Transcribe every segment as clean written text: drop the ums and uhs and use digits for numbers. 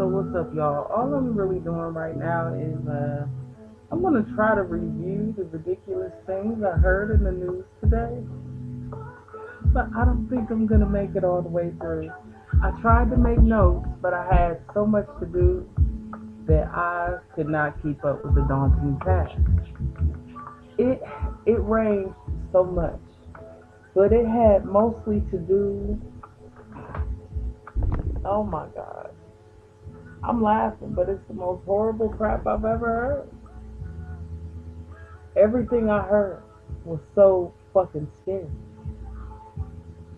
So what's up, y'all? All I'm really doing right now is I'm gonna try to review the ridiculous things I heard in the news today, but I don't think I'm gonna make it all the way through. I tried to make notes, but I had so much to do that I could not keep up with the daunting task. It it ranged so much, but it had mostly to do. Oh my God, I'm laughing, but it's the most horrible crap I've ever heard. Everything I heard was so fucking scary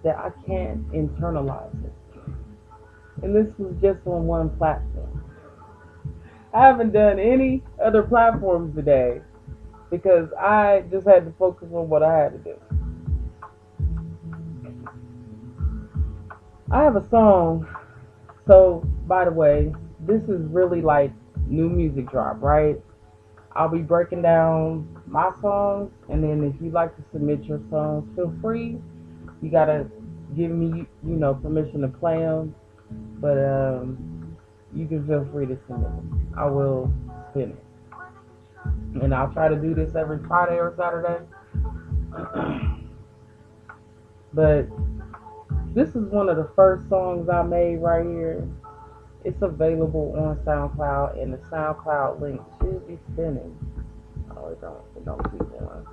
that I can't internalize it. And this was just on one platform. I haven't done any other platforms today because I just had to focus on what I had to do. I have a song. So, by the way, this is really like new music drop, right? I'll be breaking down my songs, and then if you'd like to submit your songs, feel free. You gotta give me, permission to play them, but you can feel free to submit them. I will spin it, and I'll try to do this every Friday or Saturday. But this is one of the first songs I made right here. It's available on SoundCloud, and the SoundCloud link should be spinning. Oh, it don't keep going.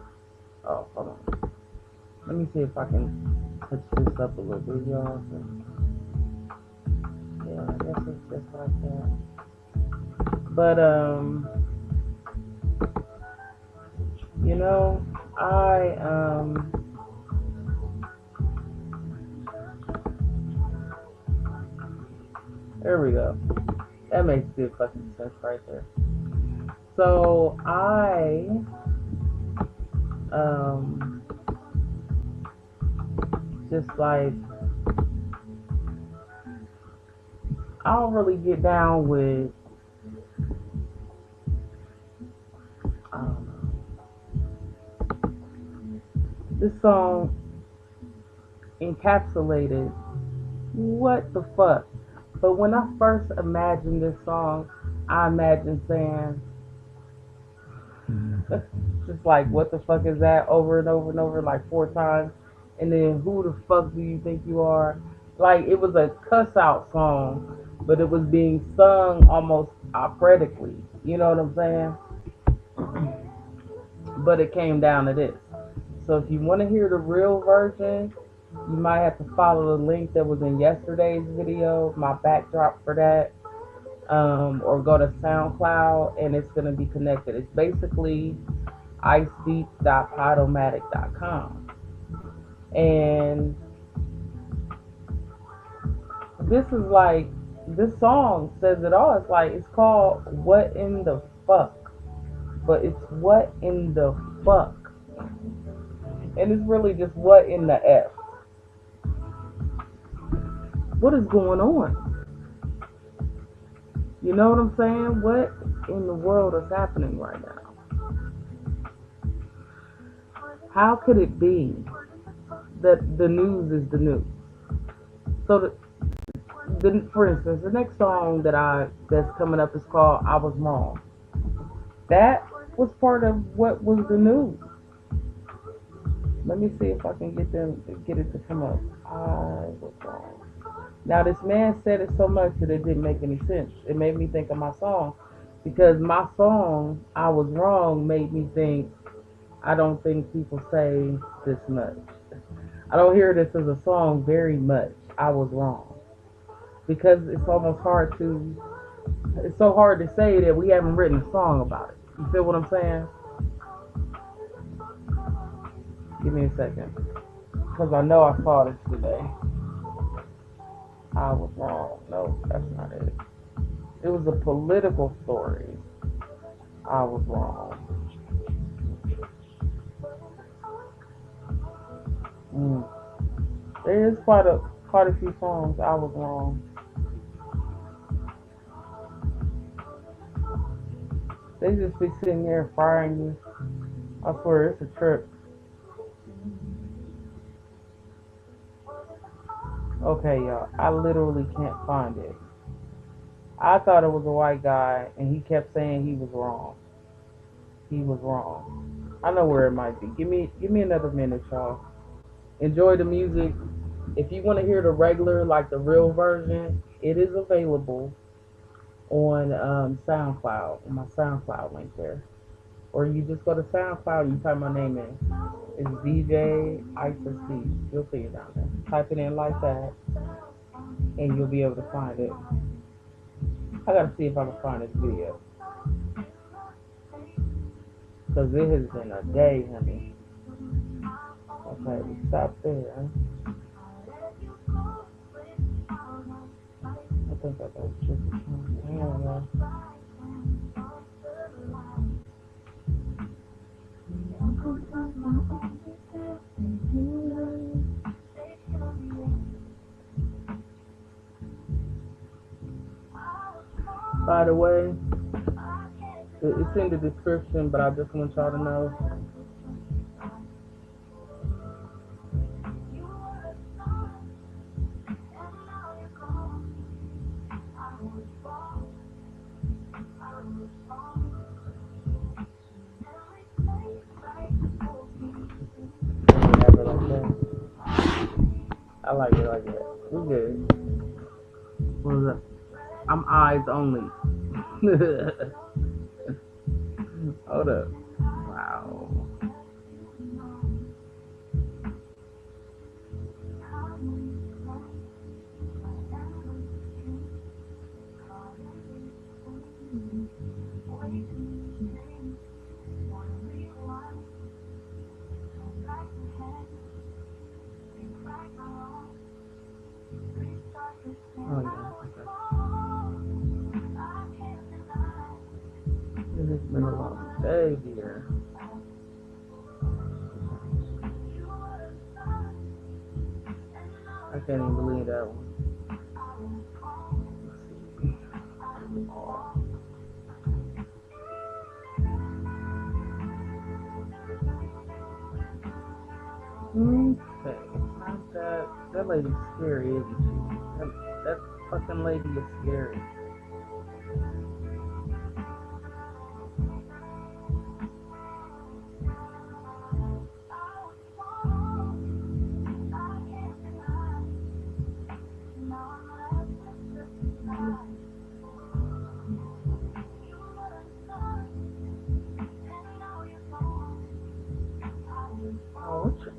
Oh, hold on. Let me see if I can touch this up a little bit, y'all. Yeah, I guess it's just like that. But you know, I there we go. That makes good fucking sense right there. So um just like I don't really get down with this song encapsulated what the fuck. But when I first imagined this song, I imagined saying just like what the fuck is that over and over and over like 4 times, and then who the fuck do you think you are? Like it was a cuss out song, but it was being sung almost operatically. You know what I'm saying? But it came down to this. So if you want to hear the real version, you might have to follow the link that was in yesterday's video, my backdrop for that, or go to SoundCloud and it's going to be connected. It's basically icebeats.podomatic.com. And this is like, this song says it all. It's like, it's called What in the Fuck. But it's what in the fuck. And it's really just what in the F. What is going on? You know what I'm saying? What in the world is happening right now? How could it be that the news is the news? So, for instance, the next song that's coming up is called "I Was Wrong." That was part of what was the news. Let me see if I can get it to come up. I was wrong. Now this man said it so much that it didn't make any sense. It made me think of my song because my song "I Was Wrong" made me think. I don't think people say this much. I don't hear this as a song very much. I was wrong because it's almost hard to. It's so hard to say that we haven't written a song about it. You feel what I'm saying? Give me a second, because I know I saw this today. I was wrong. No, that's not it. It was a political story. I was wrong. There is quite a few songs. I was wrong. They just be sitting there firing you. I swear it's a trip. Okay, y'all. I literally can't find it. I thought it was a white guy, and he kept saying he was wrong. He was wrong. I know where it might be. Give me another minute, y'all. Enjoy the music. If you want to hear the regular, like the real version, it is available on SoundCloud, on my SoundCloud link there. Or you just go to SoundCloud and you type my name in. It's DJ Isis D. You'll see it down there. Type it in like that, and you'll be able to find it. I gotta see if I can find this video. Because it has been a day, honey. Okay, we stop there. I think I got tricky. Yeah. By the way, it's in the description, but I just want y'all to know. I like it like that. We good. What is that? I'm eyes only. Hold up. Wow. Oh yeah. Okay. It's been a long day here. I can't even believe that one. Okay. That lady's scary, isn't she? That fucking lady is scary.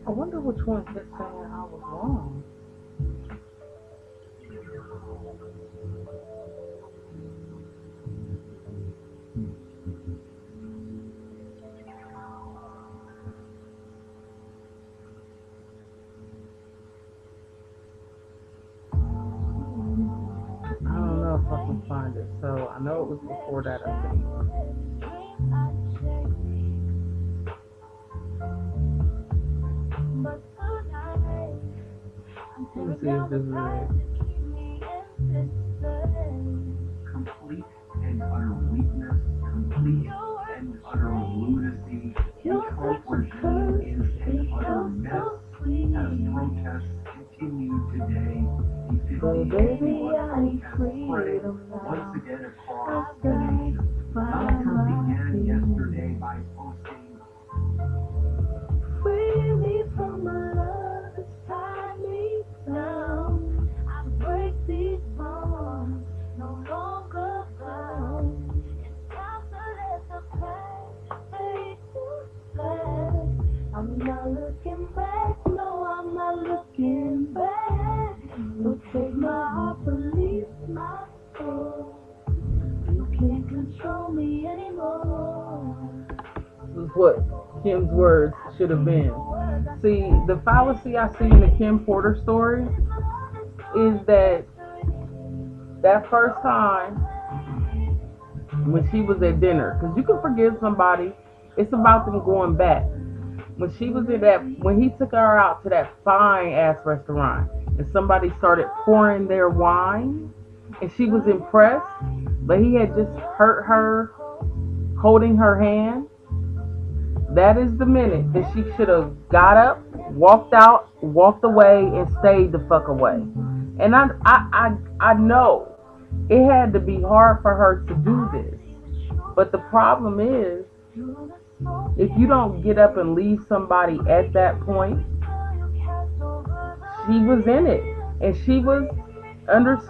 I wonder which one kept saying I was wrong. I don't know if I can find it. So I know it was before that, I think. Let me see if this is it. Complete and utter weakness, complete and utter lunacy, health regime is an utter mess. As protests continue today, the 51 protest spread once again across the nation. Donald Trump began yesterday by posting, "Free me from my love that's tied me down. I break these bonds, no longer bound. It's time to let the past fade to black. I'm not looking back, no, I'm not looking back. So take my heart, release my soul. You can't control me anymore." This is what Kim's words should have been. See, the fallacy I see in the Kim Porter story is that first time when she was at dinner, because you can forgive somebody, it's about them going back. When she was in that, when he took her out to that fine ass restaurant, and somebody started pouring their wine, and she was impressed, but he had just hurt her, holding her hand. That is the minute that she should have got up, walked out, walked away, and stayed the fuck away. And I know It had to be hard for her to do this. But the problem is, if you don't get up and leave somebody at that point, she was in it, and she was under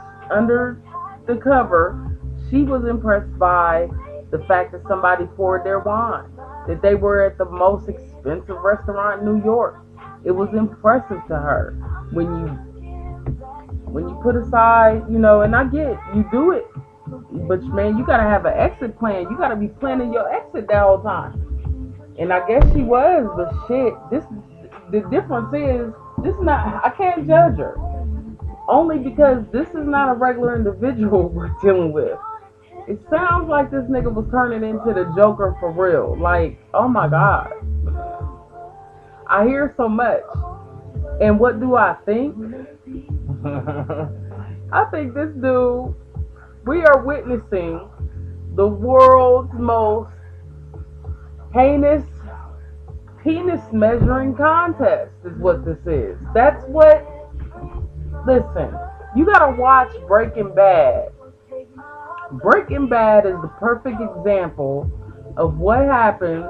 the cover. She was impressed by the fact that somebody poured their wine, that they were at the most expensive restaurant in New York. It was impressive to her when you put aside, and I get you do it, but man, you gotta have an exit plan. You gotta be planning your exit that whole time. And I guess she was, but shit, the difference is this not. I can't judge her only because this is not a regular individual we're dealing with. It sounds like this nigga was turning into the Joker for real. Like, oh my god, I hear so much. And what do I think? I think this dude, we are witnessing the world's most heinous penis measuring contest is what this is. That's what, listen, you gotta watch Breaking Bad. Breaking Bad is the perfect example of what happens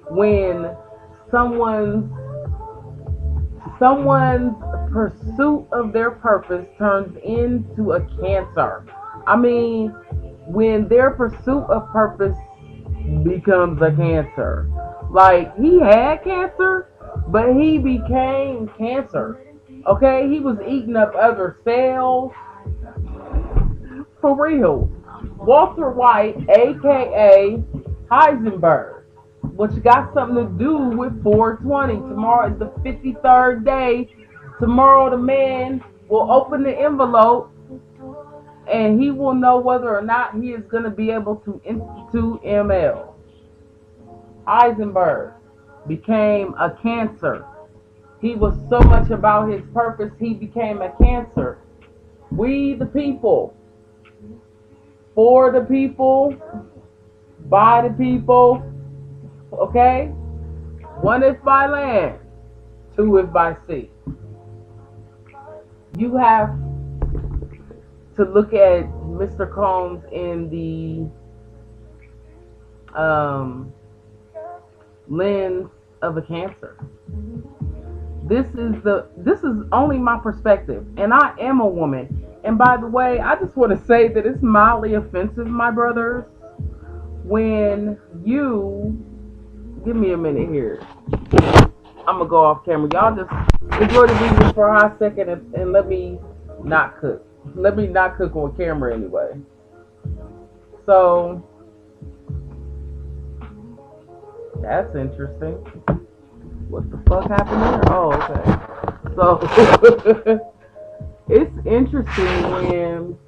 when someone's pursuit of their purpose turns into a cancer. I mean, when their pursuit of purpose becomes a cancer. Like, he had cancer, but he became cancer. Okay? He was eating up other cells. For real. Walter White, aka Heisenberg, which got something to do with 420. Tomorrow is the 53rd day. Tomorrow the man will open the envelope and he will know whether or not he is going to be able to institute ML. Heisenberg became a cancer. He was so much about his purpose, he became a cancer. We the people, for the people, by the people, okay? One is by land, two is by sea. You have to look at Mr. Combs in the lens of a cancer. This is only my perspective, and I am a woman. And by the way, I just want to say that it's mildly offensive, my brothers, when you give me a minute here. I'm gonna go off camera. Y'all just enjoy the video for a hot second and let me not cook. Let me not cook on camera anyway. So that's interesting. What the fuck happened there? Oh, okay. So it's interesting when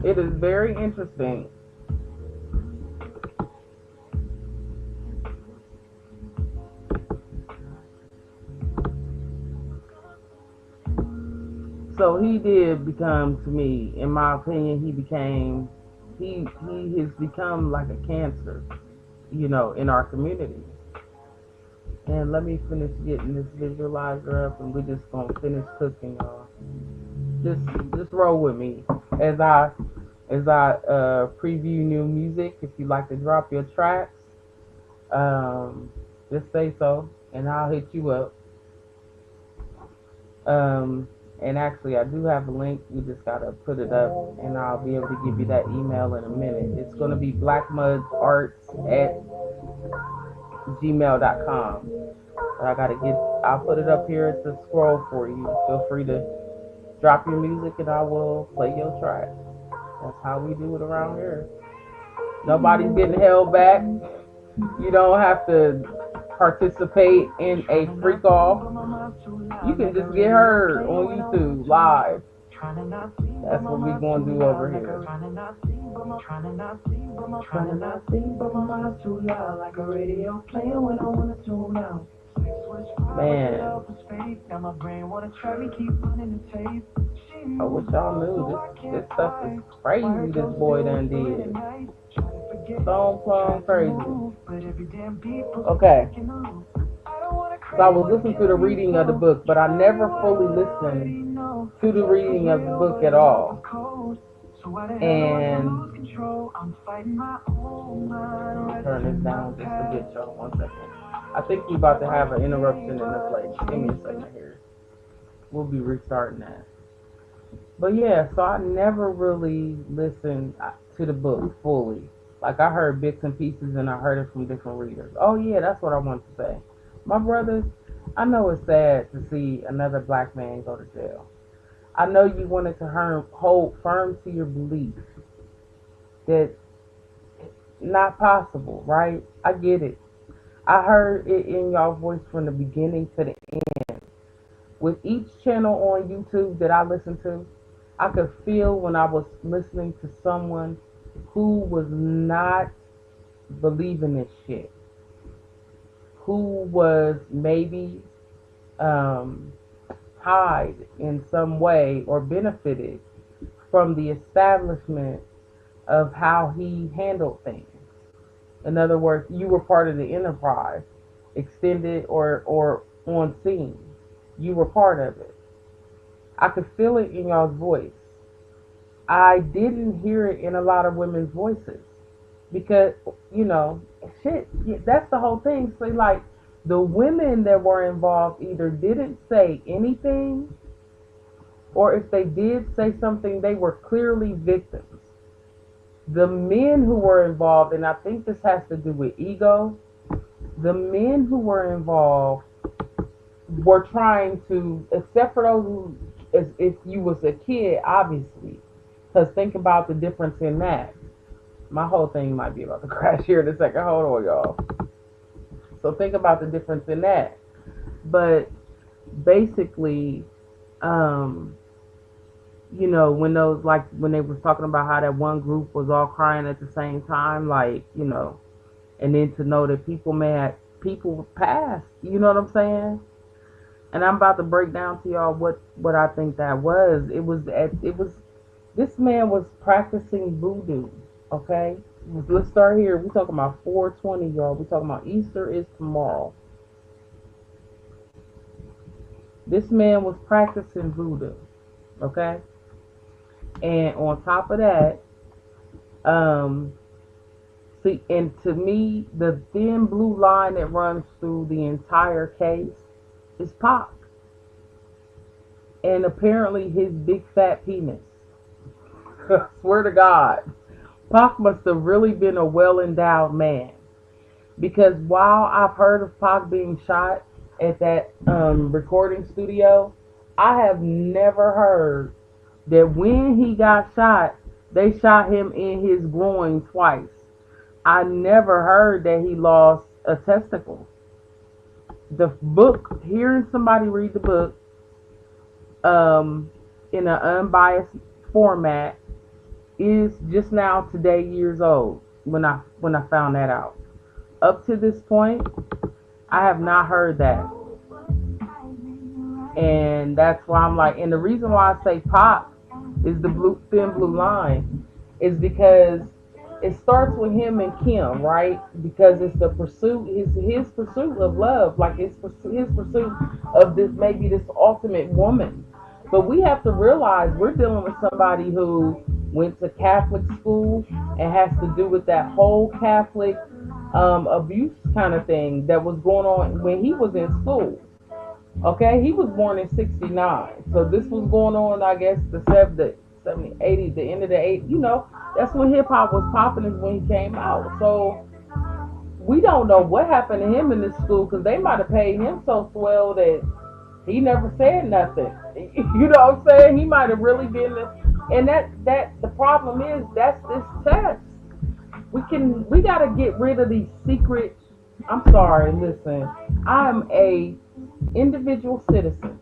it is very interesting. So he did become, to me, in my opinion, he has become like a cancer, in our community. And let me finish getting this visualizer up, and we're just gonna finish cooking, y'all. Just roll with me as I preview new music. If you like to drop your tracks, just say so, and I'll hit you up. And actually, I do have a link. You just gotta put it up, and I'll be able to give you that email in a minute. It's gonna be blackmudarts@gmail.com. But I'll put it up here to scroll for you. Feel free to drop your music, and I will play your track. That's how we do it around here. Nobody's getting held back. You don't have to participate in a freak off. You can just get heard on YouTube live. That's what we're going to do over here. Man, I wish y'all knew this stuff is crazy this boy done did. Stone plum crazy. Okay. So I was listening to the reading of the book, but I never fully listened to the reading of the book at all. And turn this down just a bit, y'all. 1 second. I think we about to have an interruption in the place. Give me a second here. We'll be restarting that. But yeah, so I never really listened to the book fully. Like I heard bits and pieces and I heard it from different readers. Oh yeah, that's what I want to say. My brothers, I know it's sad to see another black man go to jail. I know you wanted to hold firm to your belief that not possible, right? I get it. I heard it in y'all voice from the beginning to the end. With each channel on YouTube that I listened to, I could feel when I was listening to someone who was not believing this shit, who was maybe um, tied in some way or benefited from the establishment of how he handled things. In other words, you were part of the enterprise, extended or on scene. You were part of it. I could feel it in y'all's voice. I didn't hear it in a lot of women's voices because, you know, shit, that's the whole thing. So, like, the women that were involved either didn't say anything, or if they did say something, they were clearly victims. The men who were involved, and I think this has to do with ego, the men who were involved were trying to, except for those who, as if you was a kid, obviously, because think about the difference in that. My whole thing might be about to crash here in a second. Hold on, y'all. So think about the difference in that. But basically, um, you know, when those, like when they was talking about how that one group was all crying at the same time, like, you know, and then to know that people passed, you know what I'm saying? And I'm about to break down to y'all what I think that was. It was this man was practicing voodoo. Okay, let's start here. We talking about 420, y'all. We talking about Easter is tomorrow. This man was practicing voodoo. Okay, and on top of that, um, see, and to me, the thin blue line that runs through the entire case is Pac, and apparently his big fat penis. Swear to God, Pac must have really been a well endowed man. Because while I've heard of Pac being shot at that recording studio, I have never heard that when he got shot, they shot him in his groin twice. I never heard that he lost a testicle. The book, hearing somebody read the book um, in an unbiased format, is just now today years old when I found that out. Up to this point, I have not heard that. And that's why I'm like, and the reason why I say Pop is the thin blue line is because it starts with him and Kim, right? Because it's the pursuit, his pursuit of love, like his pursuit of this ultimate woman. But we have to realize we're dealing with somebody who went to Catholic school and has to do with that whole Catholic abuse kind of thing that was going on when he was in school. Okay, he was born in '69, so this was going on, I guess, the 70, 80, the end of the 80s. You know, that's when hip hop was popping, is when he came out. So we don't know what happened to him in this school because they might have paid him so swell that he never said nothing. You know what I'm saying? He might have really been and that the problem is that's this test. We gotta get rid of these secret. I'm sorry, listen. I'm a individual citizen.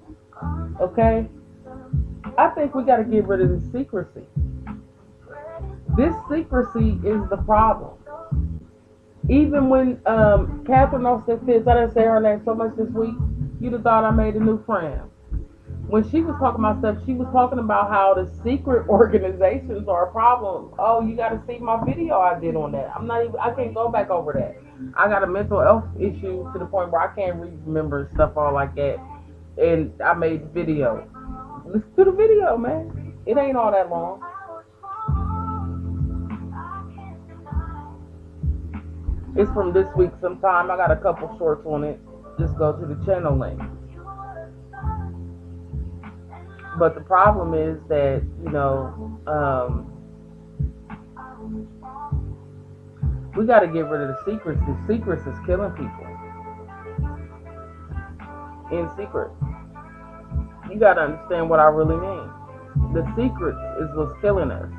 Okay? I think we gotta get rid of this secrecy. This secrecy is the problem. Even when Catherine Austin Fitz, I didn't say her name so much this week, you'd have thought I made a new friend. when she was talking about stuff, she was talking about how the secret organizations are a problem. Oh, you got to see my video I did on that. I'm not even. I can't go back over that. I got a mental health issue to the point where I can't remember stuff all like that. And I made the video. Listen to the video, man. It ain't all that long. It's from this week sometime. I got a couple shorts on it. Just go to the channel link. But the problem is that, we got to get rid of the secrets. The secrets is killing people. In secret. You got to understand what I really mean. The secrets is what's killing us.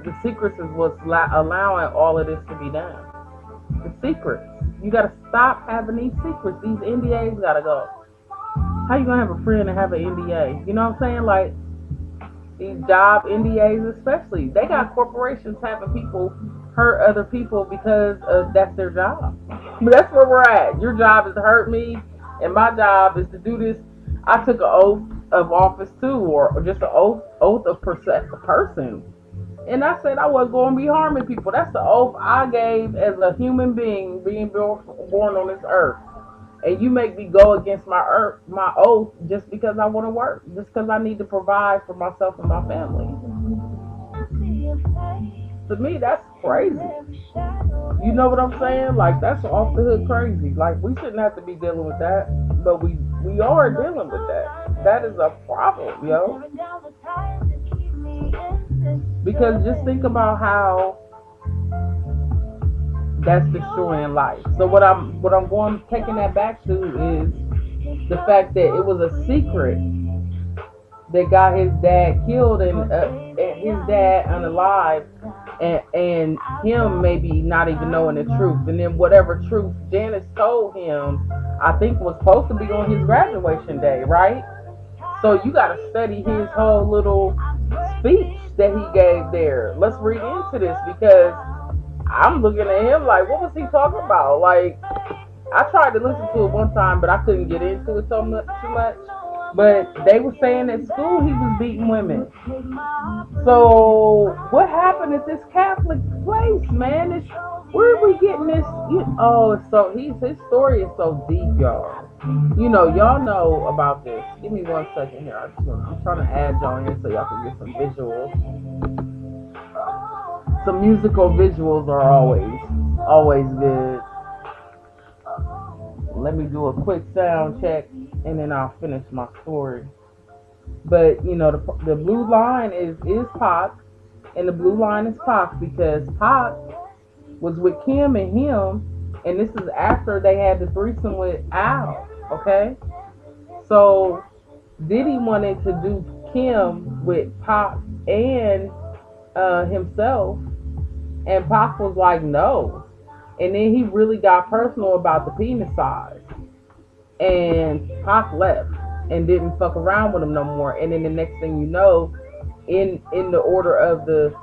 The secrets is what's allowing all of this to be done. The secrets. You got to stop having these secrets. These NDAs got to go. How you going to have a friend and have an NDA? You know what I'm saying? Like, these job NDAs especially. They got corporations having people hurt other people because that's their job. But that's where we're at. Your job is to hurt me, and my job is to do this. I took an oath of office too, or just an oath of person. And I said I wasn't going to be harming people. That's the oath I gave as a human being being born on this earth. And you make me go against my oath just because I want to work, just because I need to provide for myself and my family. To me, that's crazy. You know what I'm saying? Like, that's off the hood crazy. Like, we shouldn't have to be dealing with that, but we are dealing with that. That is a problem, yo. Because just think about how that's destroying life. So what I'm taking that back to is the fact that it was a secret that got his dad killed and his dad unalive, and him maybe not even knowing the truth. And then whatever truth Janice told him, I think was supposed to be on his graduation day, right? So you got to study his whole little speech that he gave there. Let's read into this, because I'm looking at him like, what was he talking about? Like, I tried to listen to it one time, but I couldn't get into it too much. But they were saying at school he was beating women. So what happened at this Catholic place, man? Where are we getting this? It's so his story is so deep, y'all. Y'all know about this. Give me 1 second here. I'm trying to add y'all in so y'all can get some visuals. Some musical visuals are always good. Let me do a quick sound check, and then I'll finish my story. But the blue line is Pac, and the blue line is Pac because Pac was with Kim and him, and this is after they had the threesome with Al. Okay, so Diddy wanted to do Kim with Pac and himself, and Pac was like, no. And then he really got personal about the penis size, and Pac left and didn't fuck around with him no more. And then the next thing you know, in the order of the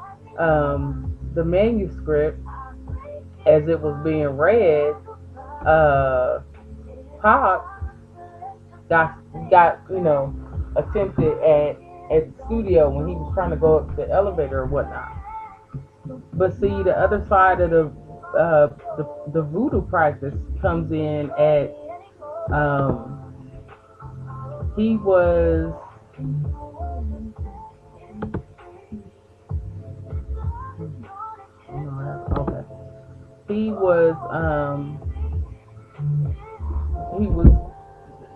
manuscript as it was being read, Pac got attempted at the studio when he was trying to go up the elevator or whatnot. But see, the other side of the voodoo practice comes in at he was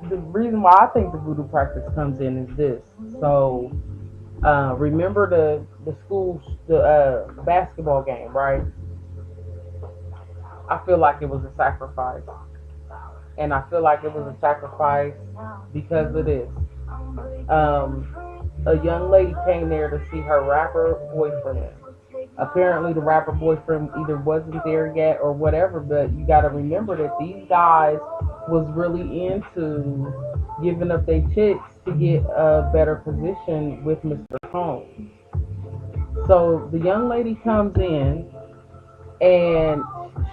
the reason why I think the voodoo practice comes in is this. So remember the school basketball game, right? I feel like it was a sacrifice. And I feel like it was a sacrifice because of this. A young lady came there to see her rapper boyfriend. Apparently the rapper boyfriend either wasn't there yet or whatever, but you got to remember that these guys was really into giving up their chicks to get a better position with Mr. Combs. So the young lady comes in, and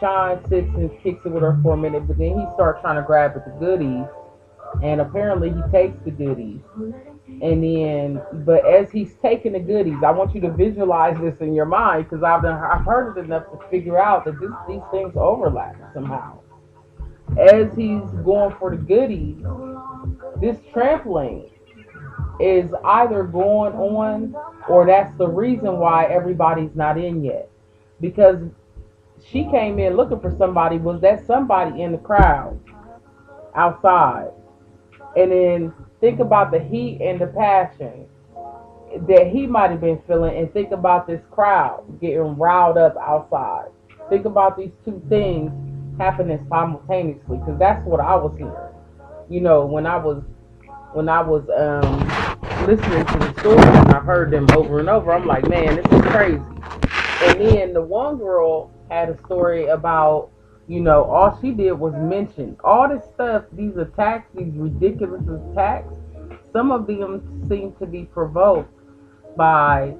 Sean sits and kicks it with her for a minute, but then he starts trying to grab at the goodies, and apparently he takes the goodies. And then, but as he's taking the goodies, I want you to visualize this in your mind because I've heard it enough to figure out that these things overlap somehow. As he's going for the goodies, this trampling is either going on or that's the reason why everybody's not in yet. Because she came in looking for somebody, was that somebody in the crowd outside? And then think about the heat and the passion that he might have been feeling, and think about this crowd getting riled up outside. Think about these two things happening simultaneously, because that's what I was hearing. You know, when I was listening to the stories and I heard them over and over, I'm like, man, this is crazy. And then the one girl had a story about, all she did was mention all this stuff, these attacks, these ridiculous attacks. Some of them seem to be provoked by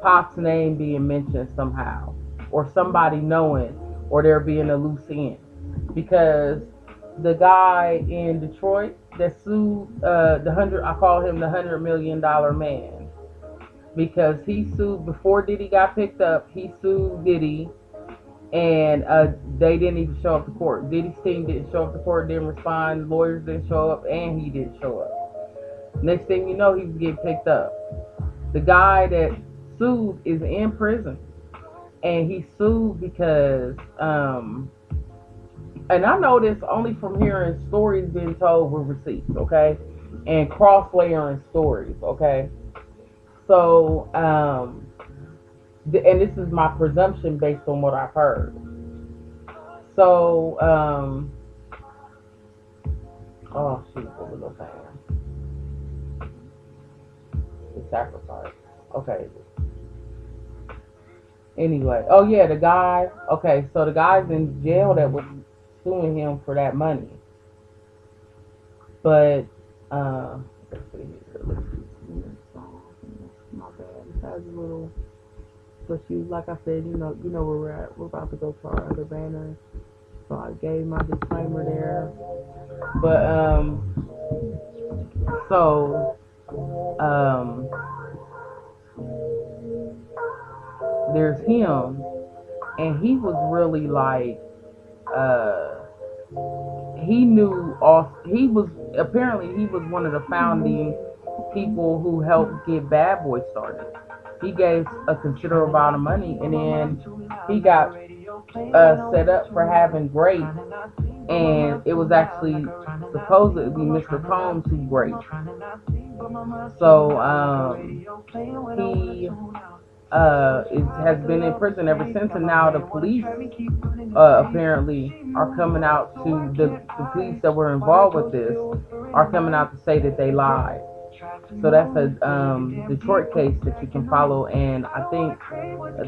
Pac's name being mentioned somehow, or somebody knowing, or there being a loose end. Because the guy in Detroit that sued I call him the $100 million man, because he sued before Diddy got picked up. He sued Diddy, and they didn't even show up to court. Diddy's team didn't show up to court, didn't respond, lawyers didn't show up, and he didn't show up. Next thing you know, he was getting picked up. The guy that sued is in prison, and he sued because, and I know this only from hearing stories being told with receipts, okay, and cross layering stories, okay. So, and this is my presumption based on what I've heard. So, oh shoot, what was I saying? The sacrifice. Okay. Anyway, oh yeah, the guy. Okay, so the guy's in jail that was suing him for that money. But let's see here. Let's see. My bad. It has a little. So she, like I said, where we're at. We're about to go to our other banner. So I gave my disclaimer there. But so there's him, and he was really like he knew off. He was one of the founding people who helped get Bad Boy started. He gave a considerable amount of money, and then he got set up for having grapes, and it was actually supposedly Mr. Combs who graped. So he has been in prison ever since, and now the police apparently are coming out to the police that were involved with this are coming out to say that they lied. So that's a Detroit case that you can follow, and I think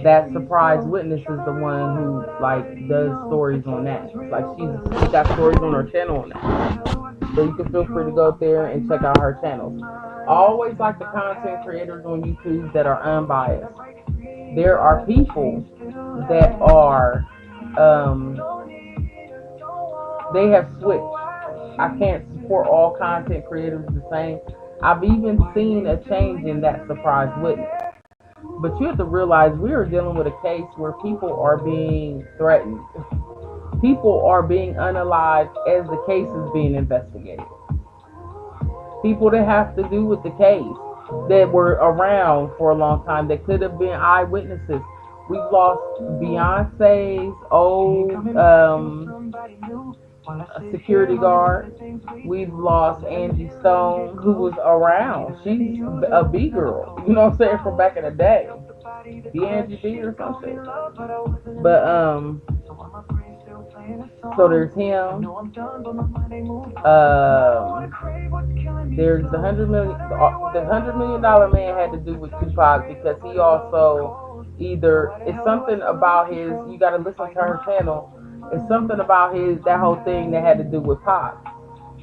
that surprise witness is the one who like does stories on that. Like she's got stories on her channel on that, so you can feel free to go there and check out her channels. I always like the content creators on YouTube that are unbiased. There are people that are they have switched. I can't support all content creators the same. I've even seen a change in that surprise witness. But you have to realize we are dealing with a case where people are being threatened. People are being unalived as the case is being investigated. People that have to do with the case that were around for a long time that could have been eyewitnesses. We've lost Beyonce's old a security guard. We've lost Angie Stone, who was around. She's a B girl, you know what I'm saying, from back in the day. The Angie B or something. But so there's him. There's the $100 million man had to do with Tupac because he also either it's something about his. You got to listen to her channel. It's something about that whole thing that had to do with Pac.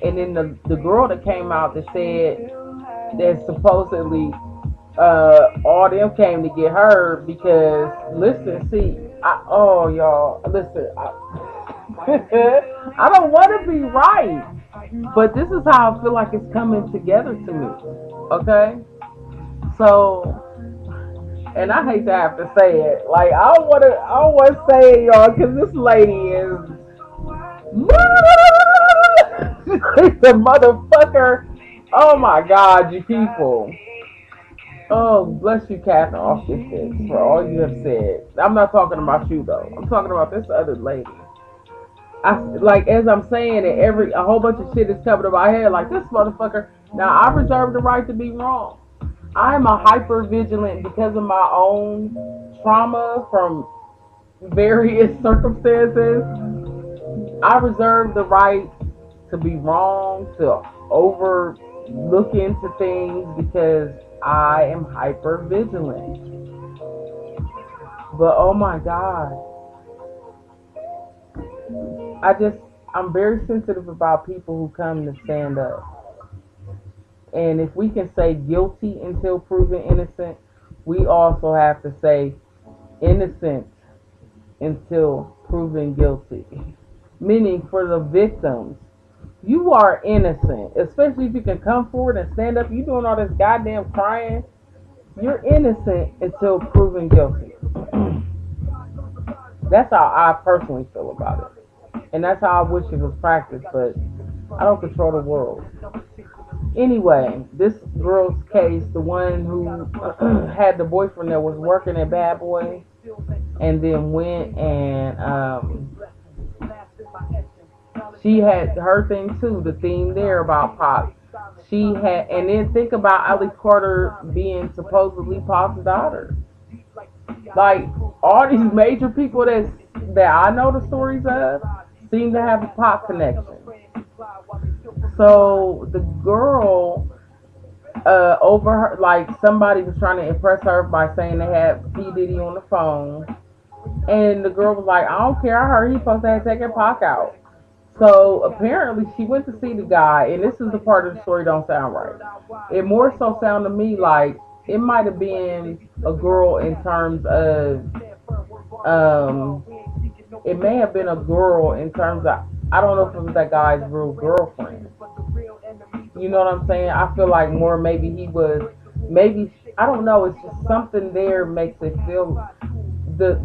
And then the girl that came out that said that supposedly all them came to get her because listen, see, y'all, listen, I don't want to be right. But this is how I feel like it's coming together to me. Okay? So, and I hate to have to say it. Like, I don't want to say it, y'all, because this lady is. The motherfucker. Oh my God, you people. Oh, bless you, Catherine, off this bitch, for all you have said. I'm not talking about you, though. I'm talking about this other lady. I like as I'm saying it, a whole bunch of shit is coming to my head. Like this motherfucker. Now I reserve the right to be wrong. I'm a hyper vigilant because of my own trauma from various circumstances. I reserve the right to be wrong, to overlook into things because I am hyper vigilant. But oh my God, I just I'm very sensitive about people who come to stand up. And if we can say guilty until proven innocent, we also have to say innocent until proven guilty. Meaning for the victims, you are innocent, especially if you can come forward and stand up. You doing all this goddamn crying. You're innocent until proven guilty. That's how I personally feel about it. And that's how I wish it was practiced, but I don't control the world. Anyway, this girl's case, the one who had the boyfriend that was working at Bad Boy and then went and she had her thing too, the theme there about Pop. She had, and then think about Ali Carter being supposedly Pop's daughter. Like all these major people that I know the stories of seem to have a Pop connection. So the girl over her, like somebody was trying to impress her by saying they had P Diddy on the phone, and the girl was like, "I don't care. I heard he supposed to have taken Pac out." So apparently she went to see the guy, and this is the part of the story don't sound right. It more so sounded to me like it might have been a girl in terms of, um, it may have been a girl in terms of, I don't know if it was that guy's real girlfriend. You know what I'm saying? I feel like more maybe he was, maybe I don't know. It's just something there makes it feel the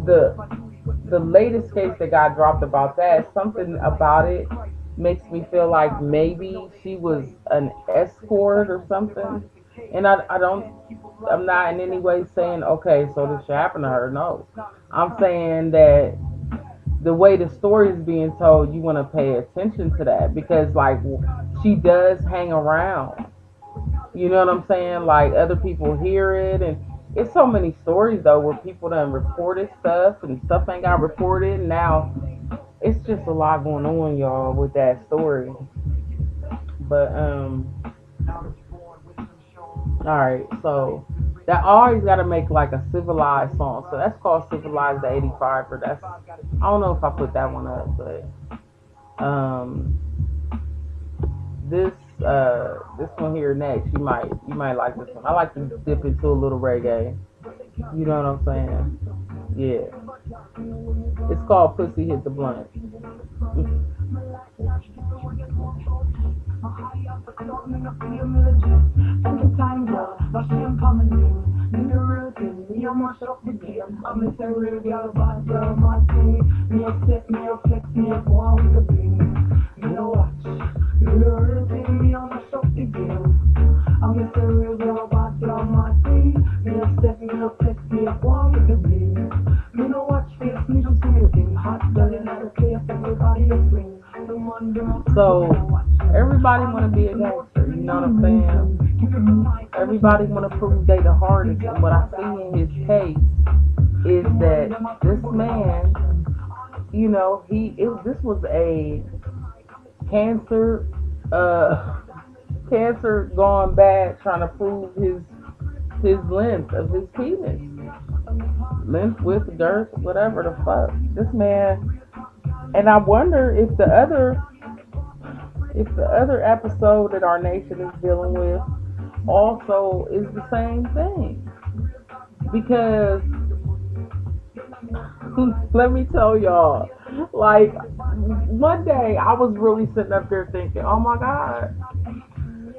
the latest case that got dropped about that. Something about it makes me feel like maybe she was an escort or something. And I don't. I'm not in any way saying okay, so this should happen to her. No, I'm saying that the way the story is being told, you want to pay attention to that because like she does hang around. You know what I'm saying? Like other people hear it, and it's so many stories though where people done reported stuff and stuff ain't got reported. Now it's just a lot going on, y'all, with that story. But all right, so that always got to make like a civilized song. So that's called Civilized the 85. But that's I don't know if I put that one up, but um this this one here next, you might like this one. I like to dip into a little reggae. You know what I'm saying? Yeah. It's called Pussy Hit the Blunt. So everybody wanna be a gangster, you know what I'm saying? Everybody wanna prove they the hardest, and what I see in his case is that this man, this was a cancer, uh, cancer gone bad, trying to prove his length of his penis, length, width, girth, whatever the fuck. This man, and I wonder if the other episode that our nation is dealing with also is the same thing. Because let me tell y'all, Like one day I was really sitting up there thinking, oh my God,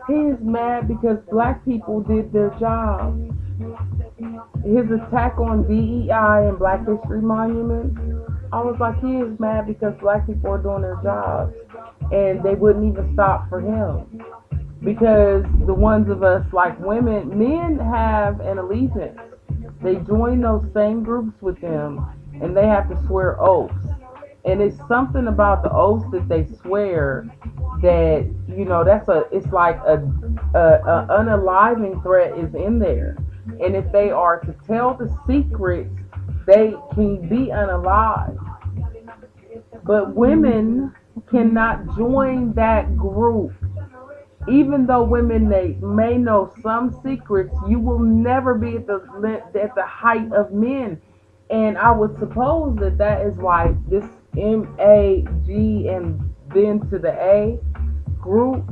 he's mad because black people did their job. His attack on DEI and Black History Monuments, I was like, he is mad because black people are doing their jobs and they wouldn't even stop for him. Because the ones of us like women, men have an allegiance. They join those same groups with them and they have to swear oaths. And it's something about the oaths that they swear that, that's it's like a unaliving threat is in there. And if they are to tell the secrets, they can be unalived. But women cannot join that group. Even though women may know some secrets, you will never be at the height of men. And I would suppose that that is why this MAG and then to the A group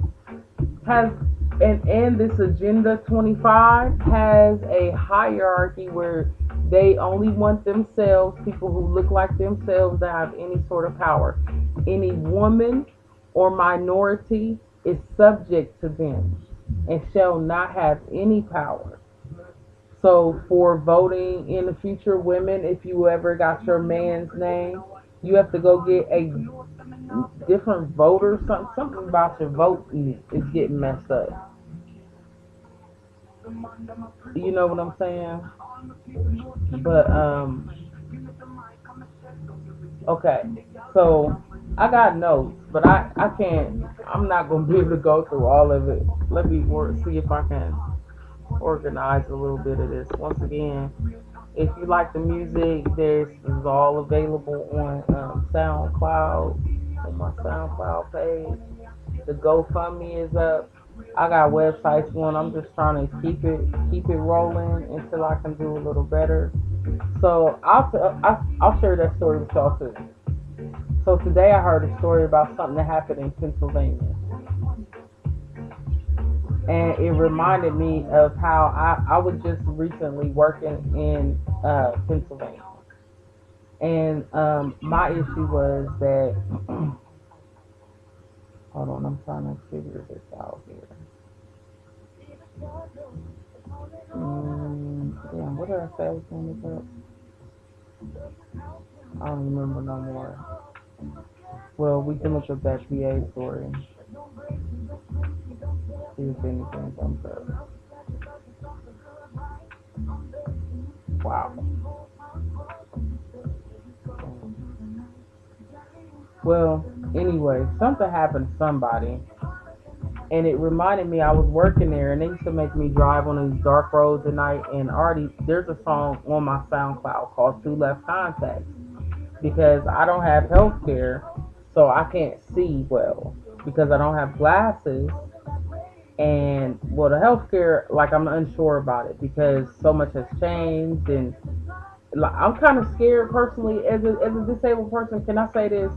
has and this Agenda 25 has a hierarchy where they only want themselves, people who look like themselves, to have any sort of power. Any woman or minority is subject to them and shall not have any power. So for voting in the future, women, if you ever got your man's name, you have to go get a different voter. Something about your vote is getting messed up. You know what I'm saying? But okay. So I got notes, but I can't. I'm not gonna be able to go through all of it. Let me see if I can organize a little bit of this. Once again, if you like the music, this is all available on SoundCloud, on my SoundCloud page. The GoFundMe is up. I got websites going. I'm just trying to keep it rolling until I can do a little better. So I'll share that story with y'all too. So today I heard a story about something that happened in Pennsylvania, and it reminded me of how I was just recently working in Pennsylvania, and my issue was that hold on, I'm trying to figure this out here. Damn, what did I say I was going to look up? I don't remember no more. Well, we can look up that PA story, see if anything comes up. Wow. Well, anyway, something happened to somebody, and it reminded me I was working there, and they used to make me drive on these dark roads at night. And already there's a song on my SoundCloud called Two Left Contacts because I don't have health care, so I can't see well because I don't have glasses. And well, the healthcare, like I'm unsure about it because so much has changed, and like, I'm kind of scared personally as a disabled person. Can I say this?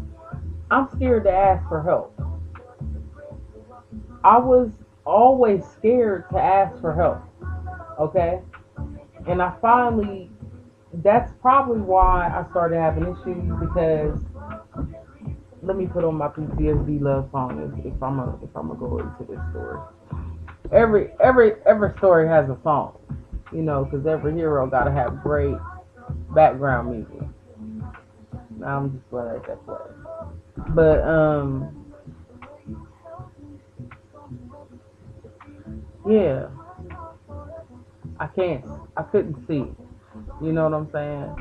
I'm scared to ask for help. I was always scared to ask for help. Okay, and I finally. That's probably why I started having issues because let me put on my PTSD love song if I'm gonna go into this story. Every story has a song, because every hero gotta have great background music. Now I'm just gonna let that play. But yeah, I can't, I couldn't see. You know what I'm saying?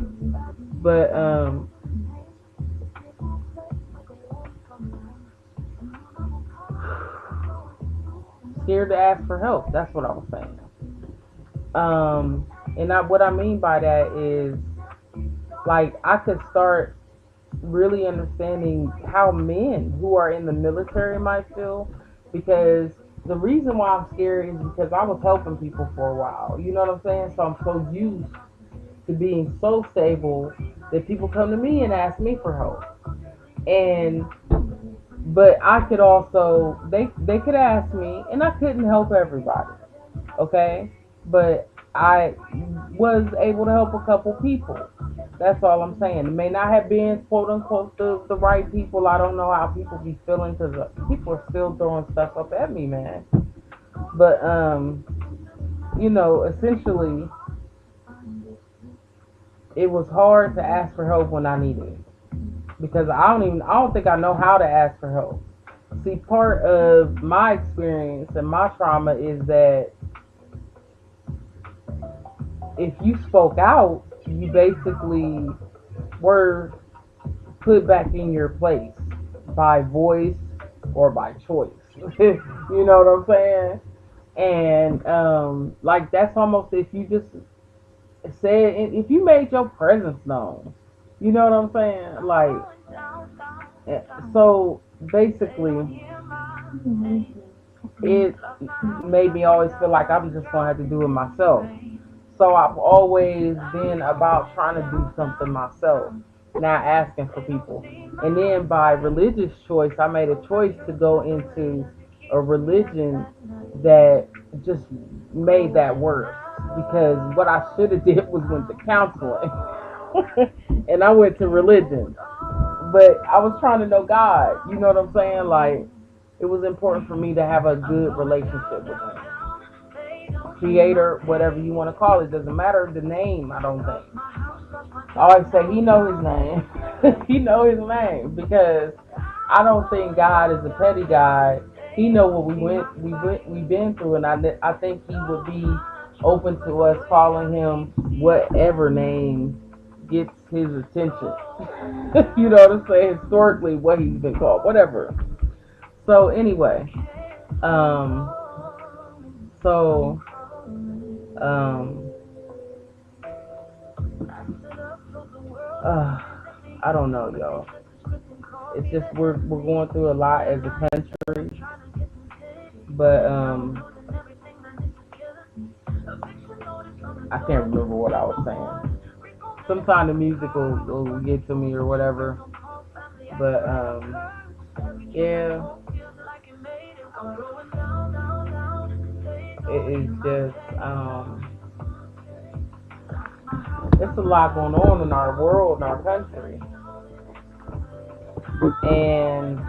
But scared to ask for help. That's what I was saying. What I mean by that is like I could start really understanding how men who are in the military might feel because the reason why I'm scared is because I was helping people for a while. You know what I'm saying? So I'm so used to being so stable that people come to me and ask me for help. And but I could also they could ask me and I couldn't help everybody. Okay? But I was able to help a couple people. That's all I'm saying. It may not have been quote unquote the right people. I don't know how people be feeling because people are still throwing stuff up at me, man. But essentially, it was hard to ask for help when I needed it because I don't think I know how to ask for help. See, part of my experience and my trauma is that if you spoke out, you basically were put back in your place by voice or by choice. You know what I'm saying? And like that's almost if you just said if you made your presence known. You know what I'm saying? Like so basically it made me always feel like I'm just gonna have to do it myself. So I've always been about trying to do something myself, not asking for people. And then by religious choice, I made a choice to go into a religion that just made that worse. Because what I should have did was went to counseling, and I went to religion. But I was trying to know God. You know what I'm saying? Like it was important for me to have a good relationship with Him, Creator, whatever you want to call it. Doesn't matter the name. I don't think. I always say He know His name. He know His name because I don't think God is a petty God. He know what we've been through, and I think He would be open to us calling Him whatever name gets His attention. You know what I'm saying? Historically, what He's been called, whatever. So anyway, um, so um, uh, I don't know, y'all. It's just we're going through a lot as a country, but I can't remember what I was saying. Sometimes the music will get to me or whatever, but yeah, it is just it's a lot going on in our world, in our country, and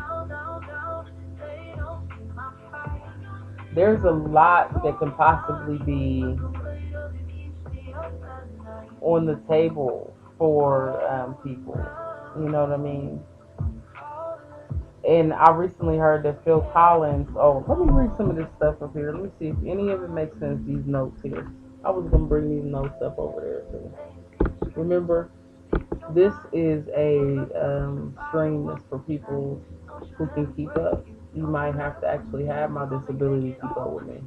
there's a lot that can possibly be on the table for people. You know what I mean? And I recently heard that Phil Collins. Oh, let me read some of this stuff up here. Let me see if any of it makes sense. These notes here. I was gonna bring these notes up over there too. Remember, this is a stream that's for people who can keep up. You might have to actually have my disability to keep up with me.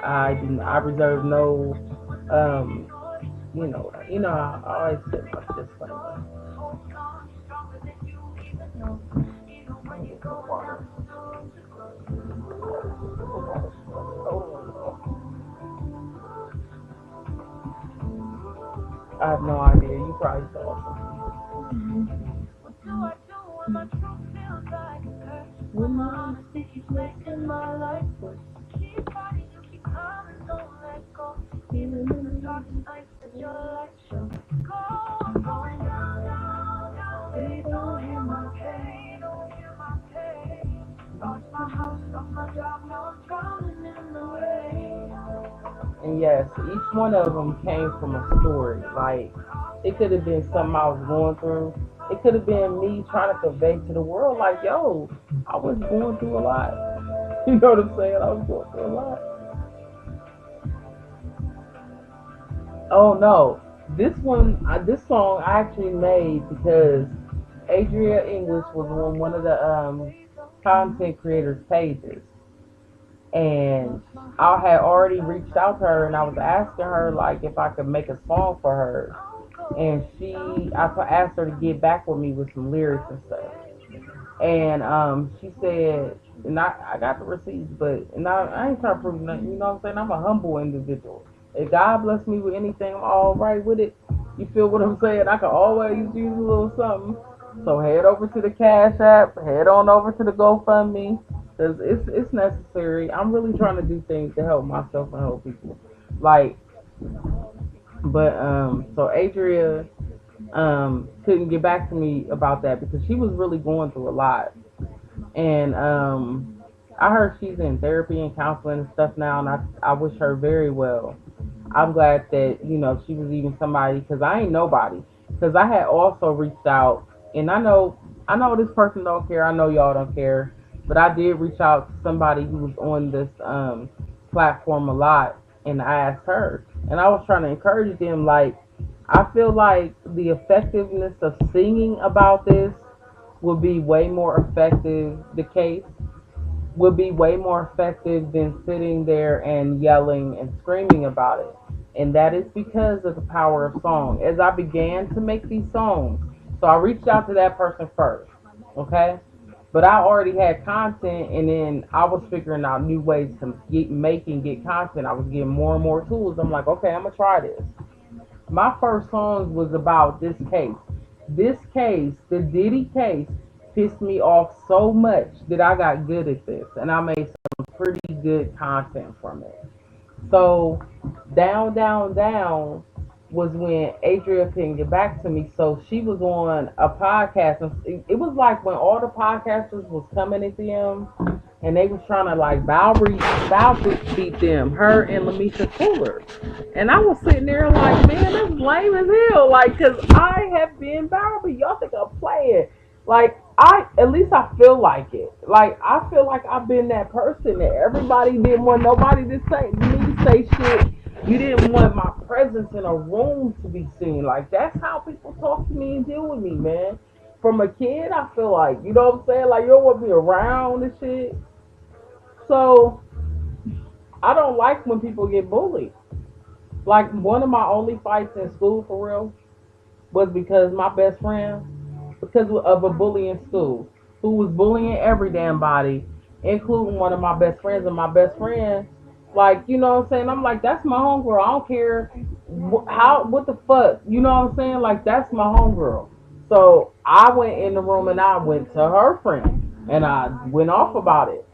I reserve no um I always say my disclaimer. I have no idea. You probably saw something. When my honesty keeps making my life worse. Keep fighting, you keep coming, don't let go. Even in the darkest nights that your light shows. Going down, down, down. They don't hear my pain, don't hear my pain. Lost my house, lost my job, now I'm drowning in the rain. And yes, each one of them came from a story. Like, it could have been something I was going through. It could have been me trying to convey to the world, like, yo, I was going through a lot. You know what I'm saying? I was going through a lot. Oh no, this song I actually made because Adria English was on one of the content creators' pages, and I had already reached out to her and I was asking her like if I could make a song for her, and I asked her to get back with me with some lyrics and stuff, and she said, and I got the receipts, but and I ain't trying to prove nothing. You know what I'm saying? I'm a humble individual. If God bless me with anything, I'm all right with it. You feel what I'm saying? I can always use a little something. So head over to the Cash App, head on over to the GoFundMe, cause it's necessary. I'm really trying to do things to help myself and help people. Like, but so Adria couldn't get back to me about that because she was really going through a lot. And I heard she's in therapy and counseling and stuff now, and I wish her very well. I'm glad that she was even somebody because I ain't nobody. Because I had also reached out, and I know this person don't care. I know y'all don't care, but I did reach out to somebody who was on this platform a lot, and I asked her, and I was trying to encourage them. Like, I feel like the effectiveness of singing about this would be way more effective. The case would be way more effective than sitting there and yelling and screaming about it. And that is because of the power of song. As I began to make these songs, so I reached out to that person first, okay? But I already had content, and then I was figuring out new ways to get content. I was getting more and more tools. I'm like, okay, I'm gonna try this. My first song was about this case. This case, the Diddy case, pissed me off so much that I got good at this, and I made some pretty good content from it. So down, down, down was when Adria couldn't get back to me. So she was on a podcast, and it was like when all the podcasters was coming at them, and they was trying to like bow beat them, her and Lamisha Cooler. And I was sitting there like, man, that's lame as hell. Like, cause I have been bow beat. Y'all think I'm playing? Like, at least I feel like it. Like, I feel like I've been that person that everybody didn't want nobody to say me to say shit. You didn't want my presence in a room to be seen. Like, that's how people talk to me and deal with me, man. From a kid, I feel like, you know what I'm saying? Like, you don't want me around and shit. So, I don't like when people get bullied. Like, one of my only fights in school, for real, was because my best friend, because of a bully in school, who was bullying every damn body, including one of my best friends. And my best friend, like, you know what I'm saying? I'm like, that's my homegirl. I don't care what the fuck, you know what I'm saying? Like, that's my homegirl. So I went in the room and I went to her friend and I went off about it.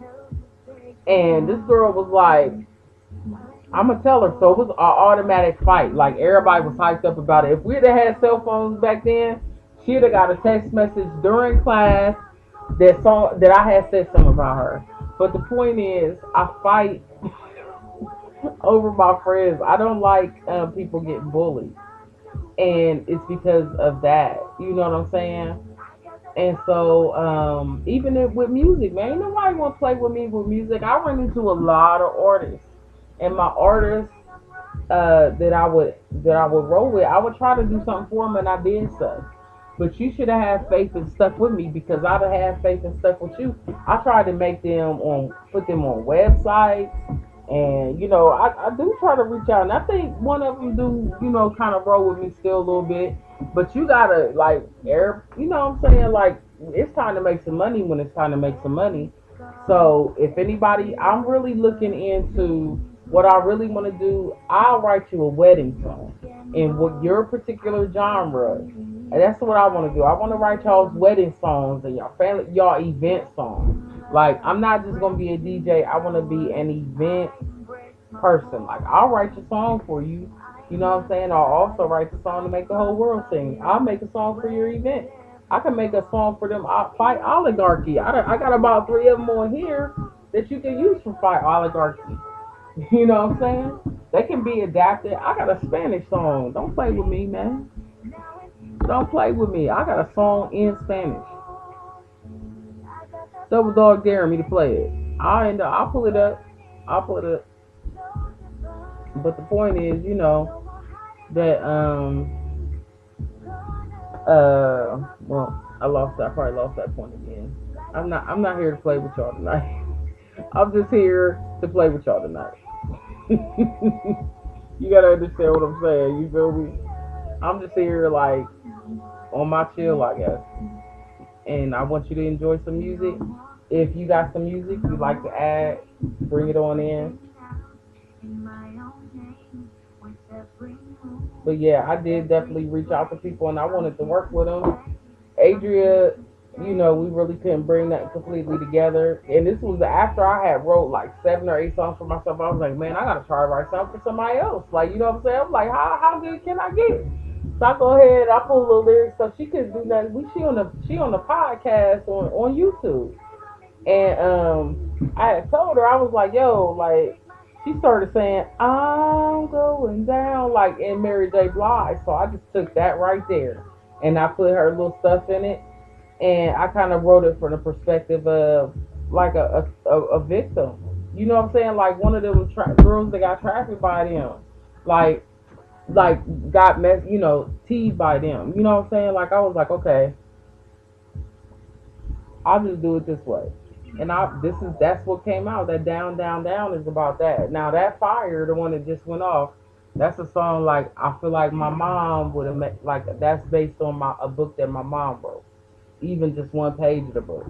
And this girl was like, I'm gonna tell her. So it was an automatic fight. Like, everybody was hyped up about it. If we'd have had cell phones back then, she'd have got a text message during class that I had said something about her. But the point is, I fight over my friends. I don't like people getting bullied, and it's because of that. You know what I'm saying? And so, with music, man, ain't nobody want to play with me with music. I run into a lot of artists, and my artists that I would roll with, I would try to do something for them, and I did so. But you should have had faith and stuck with me because I'd have had faith and stuck with you. I tried to put them on websites, and I do try to reach out, and I think one of them do, kind of roll with me still a little bit. But you gotta like, you know what I'm saying? Like, it's time to make some money when it's time to make some money. So if anybody, I'm really looking into what I really want to do. I'll write you a wedding song in what your particular genre. And that's what I want to do. I want to write y'all's wedding songs and y'all event songs. Like, I'm not just gonna be a DJ. I want to be an event person. Like, I'll write your song for you. You know what I'm saying? I'll also write the song to make the whole world sing. I'll make a song for your event. I can make a song for them. Fight Oligarchy. I got about three of them on here that you can use for Fight Oligarchy. You know what I'm saying? They can be adapted. I got a Spanish song. Don't play with me, man. Don't play with me. I got a song in Spanish. Double Dog daring me to play it. I'll pull it up. I'll pull it up. But the point is, that well, I probably lost that point again. I'm not here to play with y'all tonight. I'm just here to play with y'all tonight. You gotta understand what I'm saying. You feel me? I'm just here like on my chill, I guess. And I want you to enjoy some music. If you got some music you'd like to add, bring it on in. But yeah, I did definitely reach out to people and I wanted to work with them. Adria, we really couldn't bring that completely together. And this was after I had wrote like 7 or 8 songs for myself. I was like, man, I gotta try to write something for somebody else. Like, you know what I'm saying? I'm like, how good can I get? So I go ahead, I pull a little lyrics so she couldn't do nothing. She on the podcast on YouTube. And I had told her, I was like, yo, like she started saying, I'm going down like in Mary J. Blige. So I just took that right there and I put her little stuff in it and I kind of wrote it from the perspective of like a victim. You know what I'm saying? Like one of them girls that got trafficked by them, like like got teased by them. You know what I'm saying? Like I was like, okay, I'll just do it this way. And that's what came out. That down, down, down is about that. Now that fire, the one that just went off, that's a song like I feel like my mom would have made. Like that's based on a book that my mom wrote. Even just one page of the book.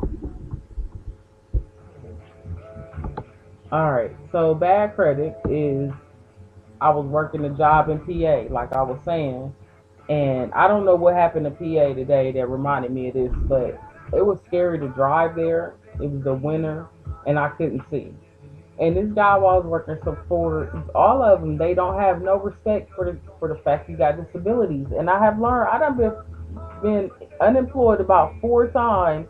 All right. So bad credit is I was working a job in PA, like I was saying, and I don't know what happened to PA today that reminded me of this, but it was scary to drive there. It was the winter, and I couldn't see. And this guy while I was working so for all of them, they don't have no respect for the fact you got disabilities. And I have learned I done been unemployed about 4 times,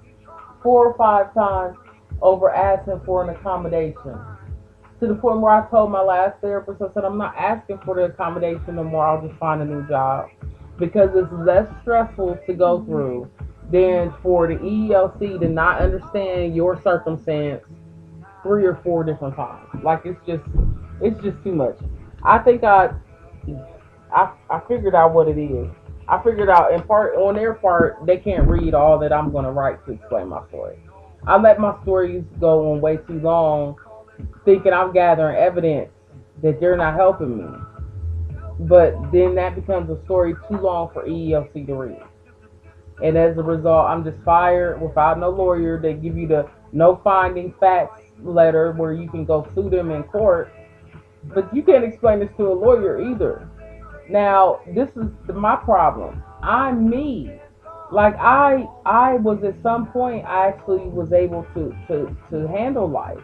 4 or 5 times over asking for an accommodation. To the point where I told my last therapist, I said, I'm not asking for the accommodation no more. I'll just find a new job because it's less stressful to go through than for the EEOC to not understand your circumstance 3 or 4 different times. Like it's just too much. I think I figured out what it is. I figured out in part on their part they can't read all that I'm gonna write to explain my story. I let my stories go on way too long, thinking I'm gathering evidence that they're not helping me. But then that becomes a story too long for EEOC to read. And as a result, I'm just fired without no lawyer. They give you the no finding facts letter where you can go sue them in court, but you can't explain this to a lawyer either. Now, this is my problem. I'm me. Like I was at some point I actually was able to handle life.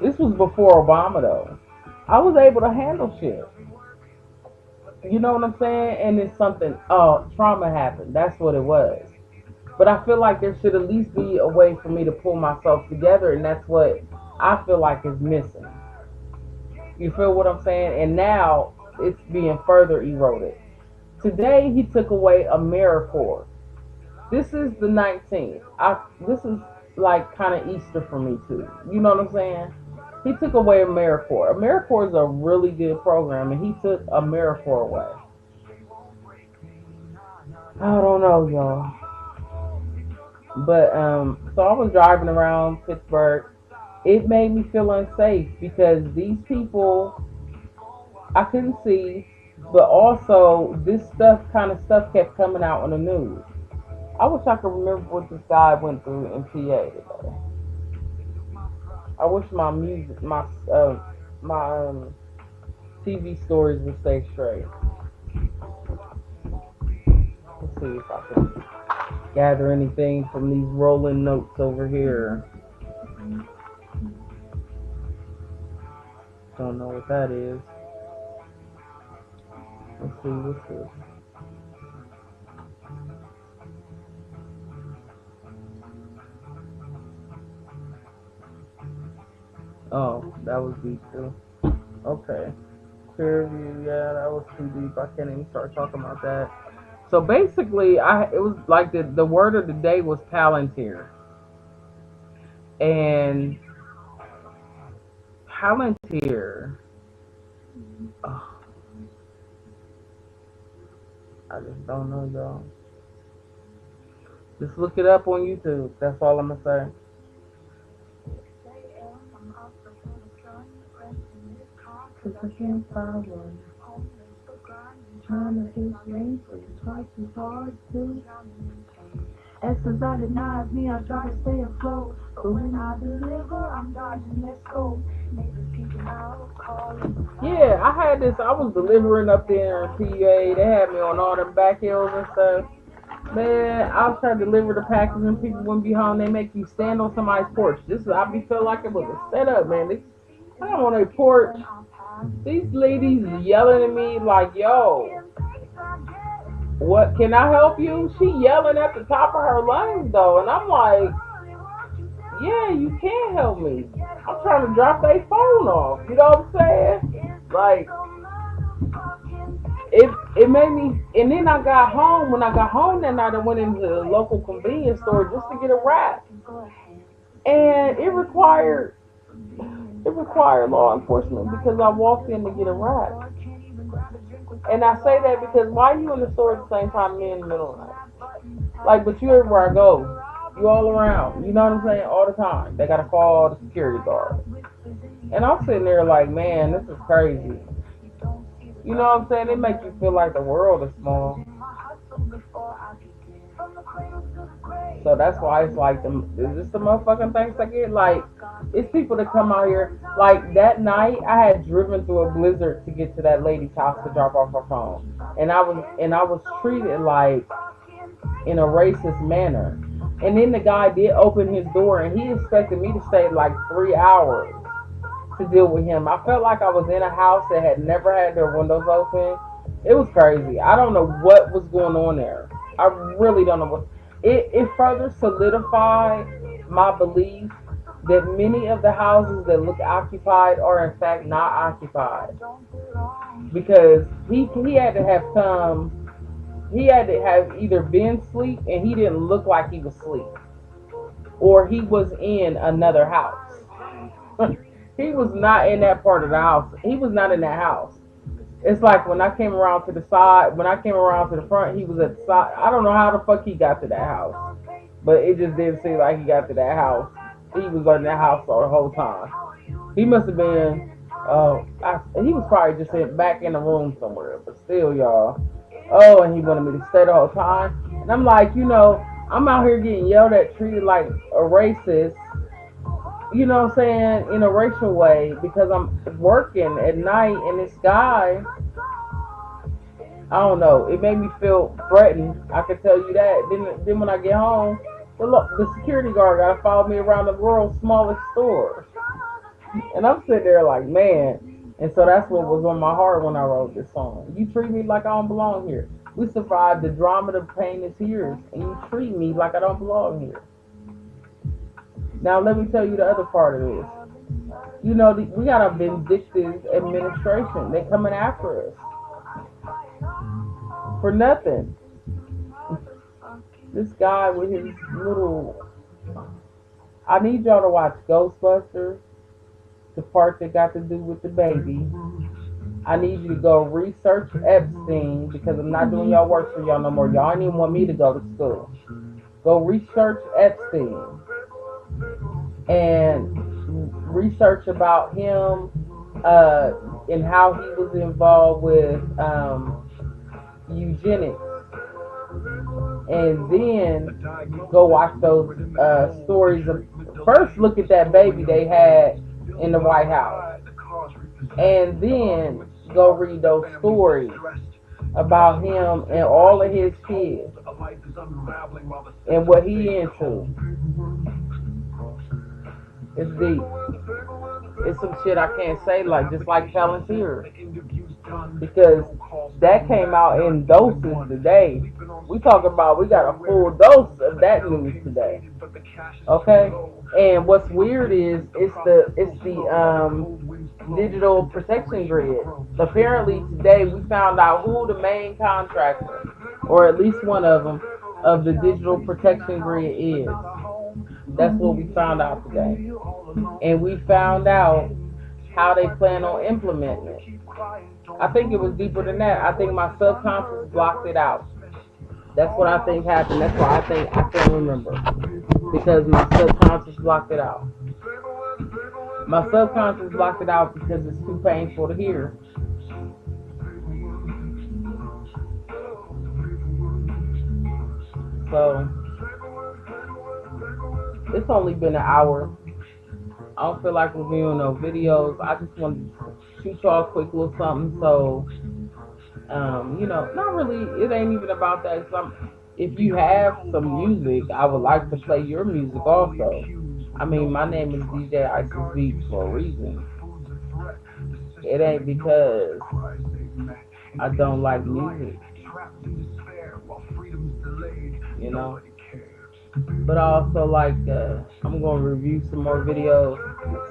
This was before Obama though. I was able to handle shit. You know what I'm saying? And it's something, trauma happened. That's what it was. But I feel like there should at least be a way for me to pull myself together, and that's what I feel like is missing. You feel what I'm saying? And now it's being further eroded. Today he took away AmeriCorps. This is the 19th. This is like kind of Easter for me too. You know what I'm saying? He took away AmeriCorps. AmeriCorps is a really good program, and he took AmeriCorps away. I don't know, y'all. But so I was driving around Pittsburgh. It made me feel unsafe because these people I couldn't see, but also this kind of stuff kept coming out on the news. I wish I could remember what this guy went through in PA today. I wish my music, my TV stories would stay straight. Let's see if I can gather anything from these rolling notes over here. Don't know what that is. Let's see, what's this? Oh, that was deep too. Okay. Peer review, yeah, that was too deep. I can't even start talking about that. So basically, it was like the word of the day was Palantir. And Palantir, oh, I just don't know, y'all. Just look it up on YouTube. That's all I'm gonna say. Cause I can't find one. Trying to hit lanes, but it's twice as hard to. Essence I denies me, I try to stay afloat. But when I deliver, I'm dodging that scope. Yeah, I had this. I was delivering up there in PA. They had me on all them back hills and stuff. Man, I was trying to deliver the package and people wouldn't be home. They make you stand on somebody's porch. I be feel like it was a setup, man. I'm on a porch. These ladies yelling at me like, yo. What can I help you? She yelling at the top of her lungs though, and I'm like, yeah, you can help me. I'm trying to drop their phone off. You know what I'm saying? Like it made me. And then I got home. When I got home that night, I went into the local convenience store just to get a wrap, and it required law enforcement because I walked in to get a wrap. And I say that because why are you in the store at the same time me in the middle of the night? Like, but you everywhere I go. You all around. You know what I'm saying? All the time. They gotta call the security guard. And I'm sitting there like, man, this is crazy. You know what I'm saying? It makes you feel like the world is small. So that's why it's like is this the motherfucking things I get? Like, it's people that come out here. Like that night, I had driven through a blizzard to get to that lady's house to drop off her phone, and I was treated like in a racist manner. And then the guy did open his door, and he expected me to stay like 3 hours to deal with him. I felt like I was in a house that had never had their windows open. It was crazy. I don't know what was going on there. I really don't know what. It further solidified my belief that many of the houses that look occupied are in fact not occupied because he had to have come. He had to have either been asleep and he didn't look like he was asleep, or he was in another house. He was not in that part of the house. He was not in that house. It's like when I came around to the side, when I came around to the front, he was at the side. I don't know how the fuck he got to that house, but it just didn't seem like he got to that house. He was in that house the whole time. He must have been. He was probably just back in the room somewhere, but still, y'all. Oh, and he wanted me to stay the whole time, and I'm like, I'm out here getting yelled at, treated like a racist, you know what I'm saying, in a racial way because I'm working at night and this guy, I don't know, it made me feel threatened. I can tell you that. Then when I get home, the security guard got to follow me around the world's smallest store. And I'm sitting there like, man. And so that's what was on my heart when I wrote this song. You treat me like I don't belong here. We survived the drama, the pain, the tears, and you treat me like I don't belong here. Now let me tell you the other part of this. We got a vindictive administration. They coming after us for nothing. This guy with his little. I need y'all to watch Ghostbusters, the part that got to do with the baby. I need you to go research Epstein because I'm not doing y'all work for y'all no more. Y'all ain't even want me to go to school. Go research Epstein and research about him and how he was involved with eugenics, and then go watch those stories of. First, look at that baby they had in the White House, and then go read those stories about him and all of his kids and what he into. It's deep. It's some shit I can't say, like just like Palantir, because that came out in doses today. We talking about we got a full dose of that news today. Okay, and what's weird is it's the digital protection grid. Apparently today we found out who the main contractor, or at least one of them, of the digital protection grid is. That's what we found out today. And we found out how they plan on implementing it. I think it was deeper than that. I think my subconscious blocked it out. That's what I think happened. That's why I think I can't remember. Because my subconscious blocked it out. My subconscious blocked it out because it's too painful to hear. So it's only been an hour. I don't feel like reviewing no videos. I just want to shoot y'all a quick little something. So, not really. It ain't even about that. If you have some music, I would like to play your music also. I mean, my name is DJ Isis Beats for a reason. It ain't because I don't like music. you know. But also like I'm gonna review some more videos,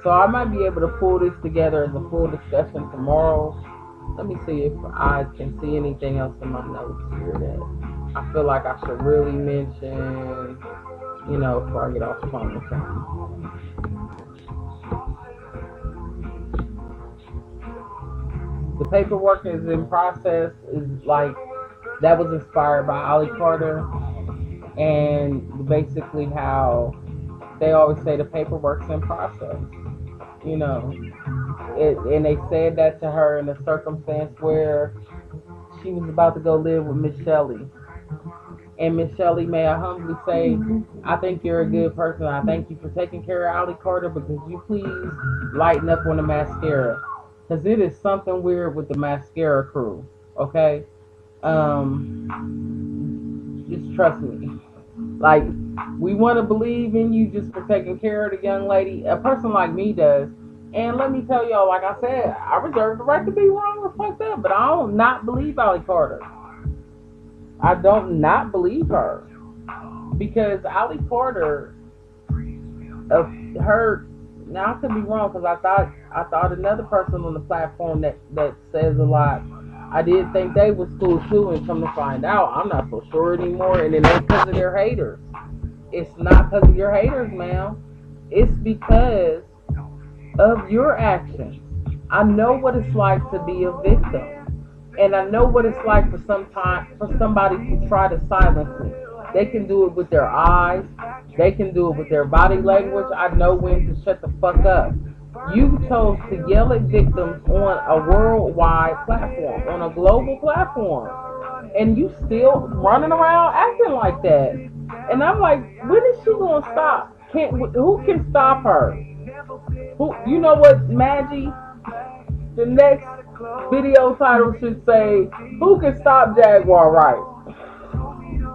so I might be able to pull this together as a full discussion tomorrow. Let me see if I can see anything else in my notes here that I feel like I should really mention, before I get off the phone with y'all. The paperwork is in process is like that was inspired by Ollie Carter and basically how they always say the paperwork's in process. You know, and they said that to her in a circumstance where she was about to go live with Miss Shelley. And Miss Shelley, may I humbly say, I think you're a good person. I thank you for taking care of Ollie Carter, but could you please lighten up on the mascara? Because it is something weird with the mascara crew, okay? Just trust me. Like, we want to believe in you just for taking care of the young lady. A person like me does. And let me tell y'all, like I said, I reserve the right to be wrong or fucked up, but I don't not believe Ollie Carter. I don't not believe her because Ollie Carter, of her. Now I could be wrong because I thought another person on the platform that says a lot. I did think they was cool too, and come to find out, I'm not so sure anymore. And it ain't because of their haters. It's not because of your haters, ma'am. It's because of your actions. I know what it's like to be a victim. And I know what it's like for somebody to try to silence me. They can do it with their eyes. They can do it with their body language. I know when to shut the fuck up. You chose to yell at victims on a worldwide platform, on a global platform. And you still running around acting like that. And I'm like, when is she gonna stop? Who can stop her? Who? You know what, Maggie? The next video title should say, "Who can stop Jaguar Wright?"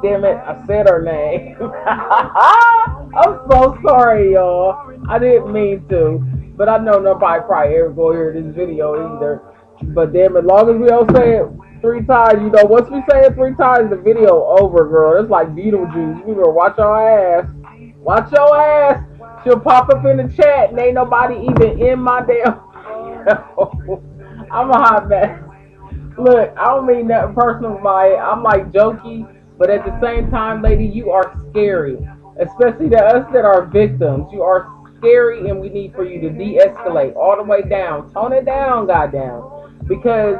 Damn it, I said her name. I'm so sorry, y'all. I didn't mean to, but I know nobody probably ever go hear this video either. But damn it, long as we don't say it 3 times, once we say it 3 times, the video over, girl. It's like Beetlejuice. You better watch your ass. Watch your ass. She'll pop up in the chat and ain't nobody even in my damn. I'm a hot mess. Look, I don't mean nothing personal by it. I'm like jokey, but at the same time, lady, you are scary. Especially to us that are victims. You are scary and we need for you to de-escalate all the way down. Tone it down, goddamn. Because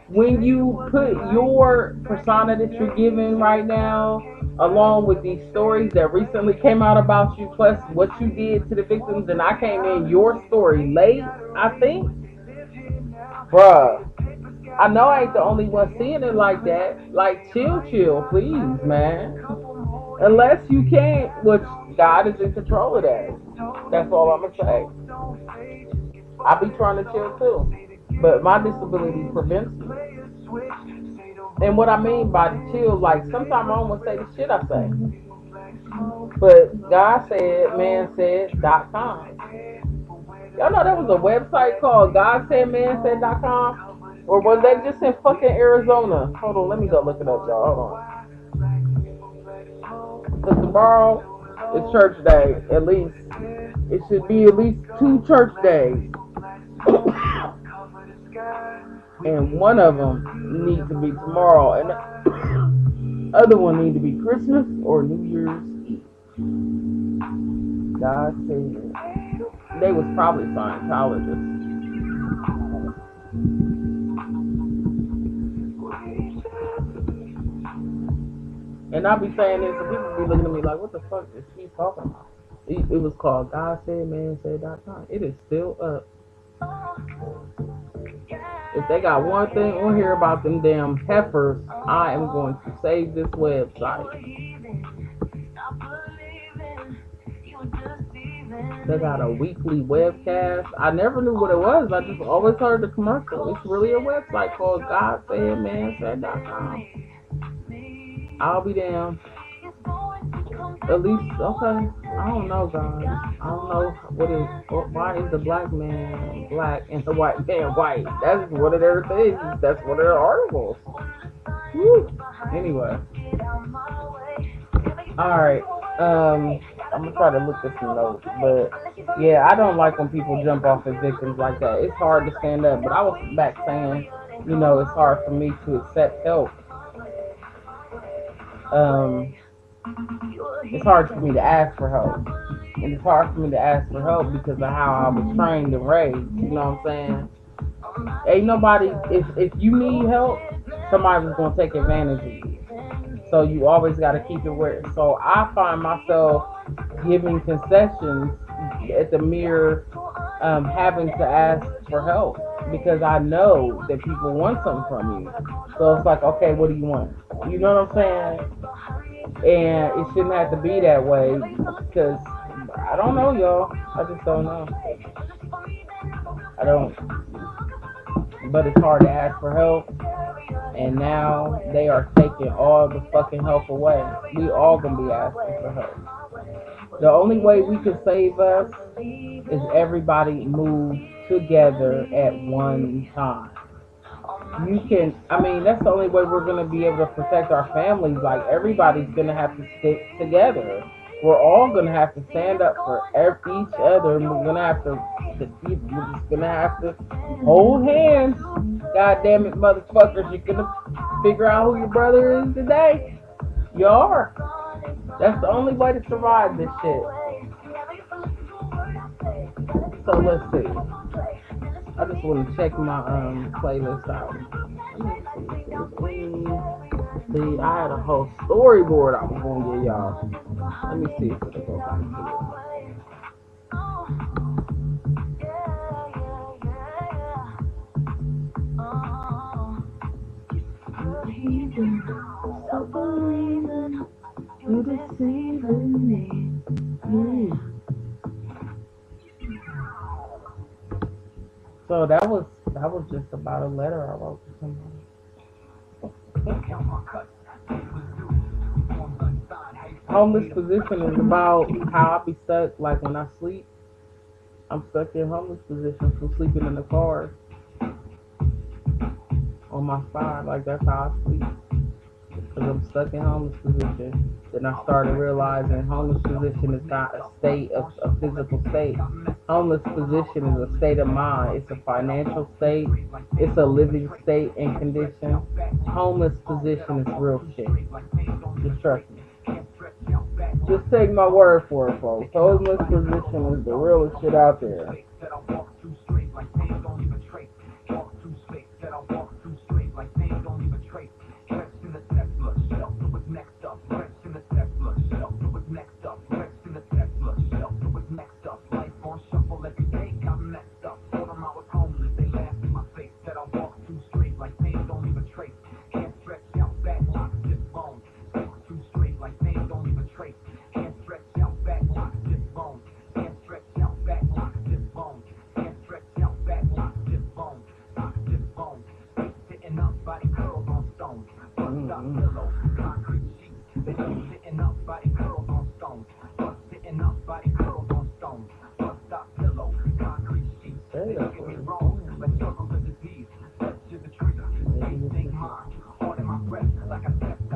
when you put your persona that you're giving right now, along with these stories that recently came out about you, plus what you did to the victims, and I came in your story late, I think, bruh. I know I ain't the only one seeing it like that. Like, chill, please, man. Unless you can't, which God is in control of that. That's all I'm gonna say. I be trying to chill too, but my disability prevents me. And what I mean by the chill, like sometimes I don't want to say the shit I say, but God said, man said.com. Y'all know there was a website called GodSaidManSaid.com? Or was that just in fucking Arizona? Hold on, let me go look it up, y'all. Hold on. Because tomorrow is church day, at least. It should be at least 2 church days. And one of them needs to be tomorrow. And the other one needs to be Christmas or New Year's Eve. God save me. They was probably Scientologists. And I be saying this, and people be looking at me like, what the fuck is she talking about? It was called GodSaidManSaid.com. It is still up. If they got one thing on here about them damn heifers, I am going to save this website. They got a weekly webcast. I never knew what it was. I just always heard the commercial. It's really a website called GodSaidManSaid.com. I'll be damned. At least, okay. I don't know, guys. I don't know why is the black man black and the white man white? That's one of their things. That's one of their articles. Whew. Anyway. All right. I'm gonna try to look at some notes, but yeah, I don't like when people jump off as victims like that. It's hard to stand up, but I was back saying, it's hard for me to accept help. Um, it's hard for me to ask for help, and it's hard for me to ask for help because of how I was trained and raised. You know what I'm saying? Ain't nobody. If you need help, somebody's gonna take advantage of you. So you always got to keep it where. So I find myself giving concessions at the mere having to ask for help because I know that people want something from you. So it's like, okay, what do you want? You know what I'm saying? And it shouldn't have to be that way because I don't know, y'all. I just don't know. I don't. But it's hard to ask for help. And now they are taking all the fucking help away. We all gonna be asking for help. The only way we can save us is everybody move together at one time. You can, I mean, that's the only way we're going to be able to protect our families. Like, everybody's going to have to stick together. We're all going to have to stand up for each other. And we're going to have to, we're just going to have to hold hands. God damn it, motherfuckers. You're going to figure out who your brother is today. You are. That's the only way to survive this shit. So let's see. I just want to check my playlist out. See, I had a whole storyboard I was gonna give y'all. Let me see if it'll go back to it. So that was just about a letter I wrote to somebody. Homeless position is about how I be stuck. Like when I sleep, I'm stuck in homeless position from sleeping in the car on my side. Like that's how I sleep. Because I'm stuck in homeless position. Then I started realizing homeless position is not a state of a physical state. Homeless position is a state of mind. It's a financial state. It's a living state and condition. Homeless position is real shit. Just trust me. Just take my word for it, folks. Homeless position is the realest shit out there.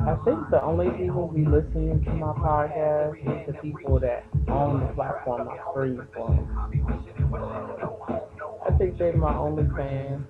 I think the only people be listening to my podcast is the people that own the platform I stream from. I think they're my only fans.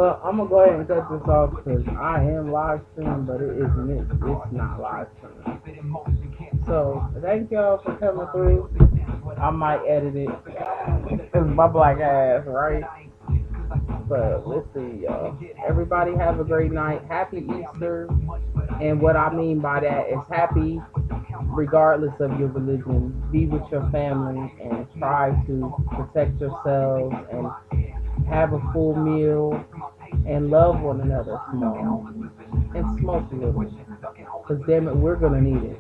Well, I'm gonna go ahead and cut this off because I am live streaming, but it isn't it. It's not live streaming. So thank y'all for coming through. I might edit it because my black ass, right? But we'll see, y'all. Everybody have a great night. Happy Easter. And what I mean by that is happy regardless of your religion. Be with your family and try to protect yourselves and have a full meal and love one another small and smoke a little. Because damn it, we're gonna need it.